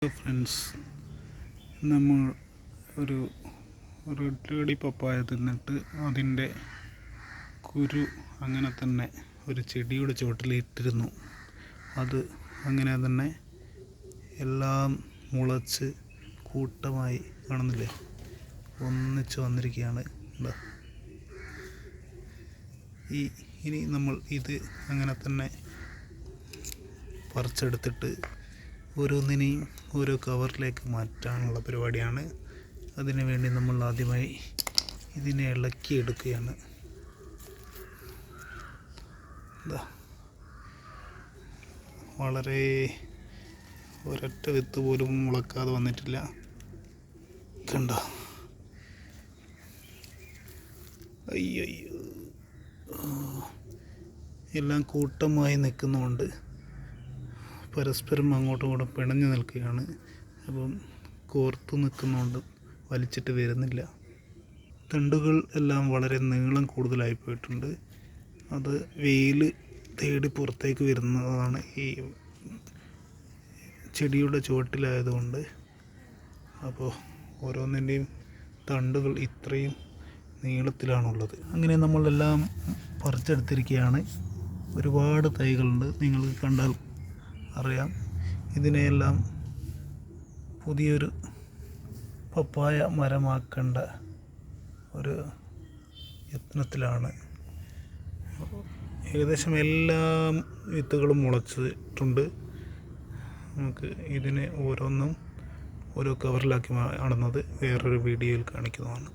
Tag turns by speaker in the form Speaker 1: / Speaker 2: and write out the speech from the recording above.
Speaker 1: Friends, നമ്മൾ ഒരു red പപ്പായ തിന്നിട്ട് അതിൻ്റെ കുരു അങ്ങനെ തന്നെ ഒരു ചെടിയുടെ ചുവട്ടിൽ ഇട്ടിരുന്നു. അത് അങ്ങനെ തന്നെ എല്ലാം മുളച്ച് കൂട്ടമായി കാണുന്നില്ലേ, ഒന്നിച്ച് വന്നിരിക്കുകയാണ്. ഇനി നമ്മൾ ഇത് അങ്ങനെ തന്നെ പറിച്ചെടുത്തിട്ട് ഓരോന്നിനെയും ഓരോ കവറിലേക്ക് മാറ്റാനുള്ള പരിപാടിയാണ്. അതിനു വേണ്ടി നമ്മൾ ആദ്യമായി ഇതിനെ ഇളക്കിയെടുക്കുകയാണ്. വളരെ ഒരൊറ്റ വിത്ത് പോലും മുളക്കാതെ വന്നിട്ടില്ല, കണ്ടോ? അയ്യോ, എല്ലാം കൂട്ടമായി നിൽക്കുന്നതുകൊണ്ട് പരസ്പരം അങ്ങോട്ടും ഇങ്ങോട്ടും പിണഞ്ഞു നിൽക്കുകയാണ്. അപ്പം കോർത്തു നിൽക്കുന്നതുകൊണ്ട് വലിച്ചിട്ട് വരുന്നില്ല. തണ്ടുകൾ എല്ലാം വളരെ നീളം കൂടുതലായി പോയിട്ടുണ്ട്. അത് വെയിൽ തേടി പുറത്തേക്ക് വരുന്നതാണ് ഈ ചെടിയുടെ ചുവട്ടിലായതുകൊണ്ട്. അപ്പോൾ ഓരോന്നിൻ്റെയും തണ്ടുകൾ ഇത്രയും നീളത്തിലാണുള്ളത്. അങ്ങനെ നമ്മളെല്ലാം പറിച്ചെടുത്തിരിക്കുകയാണ്. ഒരുപാട് തൈകളുണ്ട്, നിങ്ങൾക്ക് കണ്ടാൽ അറിയാം. ഇതിനെയെല്ലാം പുതിയൊരു പപ്പായ മരമാക്കേണ്ട ഒരു യത്നത്തിലാണ്. ഏകദേശം എല്ലാ വിത്തുകളും മുളച്ചിട്ടുണ്ട്. നമുക്ക് ഇതിനെ ഓരോന്നും ഓരോ കവറിലാക്കി ആടുന്നത് വേറൊരു വീഡിയോയിൽ കാണിക്കുന്നതാണ്.